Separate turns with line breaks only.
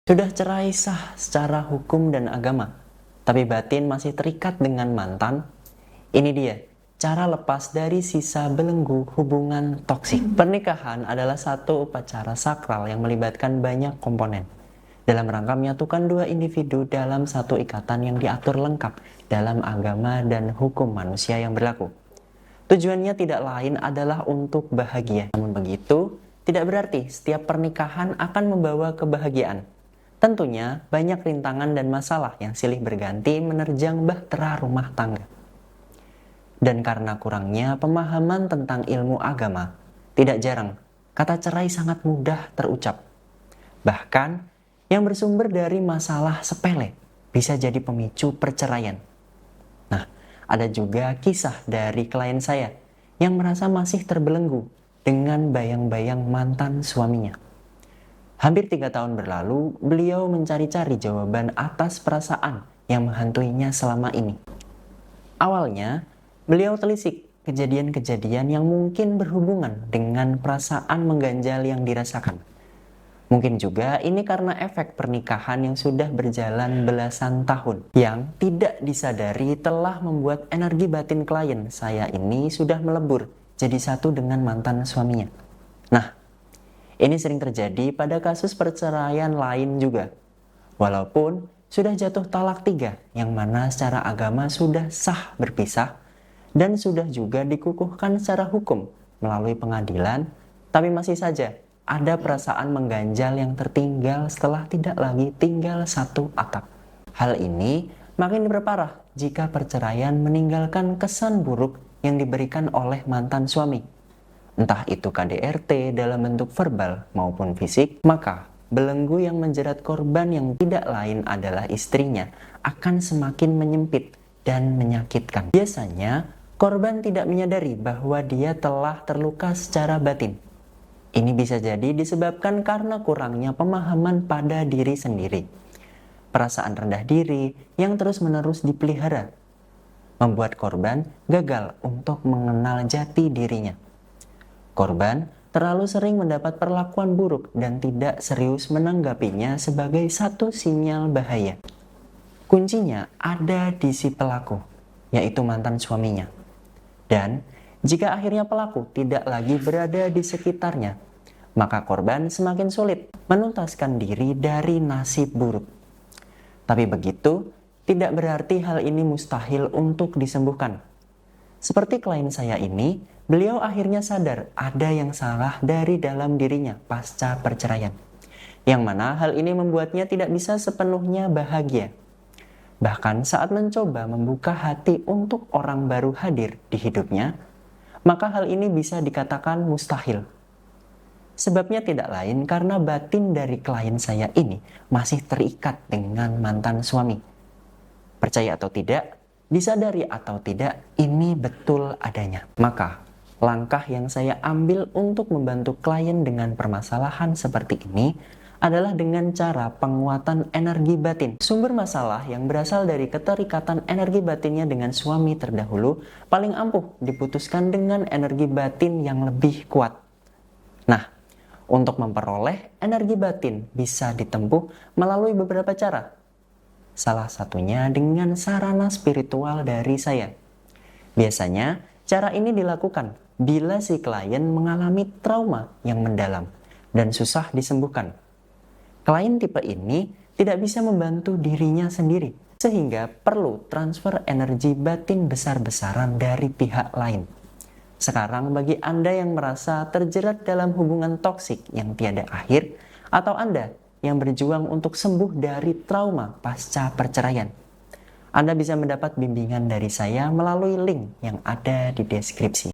Sudah cerai sah secara hukum dan agama, tapi batin masih terikat dengan mantan. Ini dia cara lepas dari sisa belenggu hubungan toksik. Pernikahan adalah satu upacara sakral yang melibatkan banyak komponen dalam rangka menyatukan dua individu dalam satu ikatan yang diatur lengkap dalam agama dan hukum manusia yang berlaku. Tujuannya tidak lain adalah untuk bahagia. Namun begitu, tidak berarti setiap pernikahan akan membawa kebahagiaan. Tentunya banyak rintangan dan masalah yang silih berganti menerjang bahtera rumah tangga. Dan karena kurangnya pemahaman tentang ilmu agama, tidak jarang kata cerai sangat mudah terucap. Bahkan yang bersumber dari masalah sepele bisa jadi pemicu perceraian. Nah, ada juga kisah dari klien saya yang merasa masih terbelenggu dengan bayang-bayang mantan suaminya. Hampir 3 tahun berlalu, beliau mencari-cari jawaban atas perasaan yang menghantuinya selama ini. Awalnya, beliau telisik kejadian-kejadian yang mungkin berhubungan dengan perasaan mengganjal yang dirasakan. Mungkin juga ini karena efek pernikahan yang sudah berjalan belasan tahun, yang tidak disadari telah membuat energi batin klien saya ini sudah melebur jadi satu dengan mantan suaminya. Nah, ini sering terjadi pada kasus perceraian lain juga. Walaupun sudah jatuh talak 3, yang mana secara agama sudah sah berpisah dan sudah juga dikukuhkan secara hukum melalui pengadilan, tapi masih saja ada perasaan mengganjal yang tertinggal setelah tidak lagi tinggal satu atap. Hal ini makin diperparah jika perceraian meninggalkan kesan buruk yang diberikan oleh mantan suami. Entah itu KDRT dalam bentuk verbal maupun fisik, maka belenggu yang menjerat korban yang tidak lain adalah istrinya akan semakin menyempit dan menyakitkan. Biasanya, korban tidak menyadari bahwa dia telah terluka secara batin. Ini bisa jadi disebabkan karena kurangnya pemahaman pada diri sendiri. Perasaan rendah diri yang terus-menerus dipelihara membuat korban gagal untuk mengenal jati dirinya. Korban terlalu sering mendapat perlakuan buruk dan tidak serius menanggapinya sebagai satu sinyal bahaya. Kuncinya ada di si pelaku, yaitu mantan suaminya. Dan jika akhirnya pelaku tidak lagi berada di sekitarnya, maka korban semakin sulit menuntaskan diri dari nasib buruk. Tapi begitu, tidak berarti hal ini mustahil untuk disembuhkan. Seperti klien saya ini, beliau akhirnya sadar ada yang salah dari dalam dirinya pasca perceraian. Yang mana hal ini membuatnya tidak bisa sepenuhnya bahagia. Bahkan saat mencoba membuka hati untuk orang baru hadir di hidupnya, maka hal ini bisa dikatakan mustahil. Sebabnya tidak lain karena batin dari klien saya ini masih terikat dengan mantan suami. Percaya atau tidak, disadari atau tidak, ini betul adanya. Maka, langkah yang saya ambil untuk membantu klien dengan permasalahan seperti ini adalah dengan cara penguatan energi batin. Sumber masalah yang berasal dari keterikatan energi batinnya dengan suami terdahulu paling ampuh diputuskan dengan energi batin yang lebih kuat. Nah, untuk memperoleh energi batin bisa ditempuh melalui beberapa cara. Salah satunya dengan sarana spiritual dari saya. Biasanya, cara ini dilakukan bila si klien mengalami trauma yang mendalam dan susah disembuhkan. Klien tipe ini tidak bisa membantu dirinya sendiri, sehingga perlu transfer energi batin besar-besaran dari pihak lain. Sekarang bagi Anda yang merasa terjerat dalam hubungan toksik yang tiada akhir, atau Anda yang berjuang untuk sembuh dari trauma pasca perceraian, Anda bisa mendapat bimbingan dari saya melalui link yang ada di deskripsi.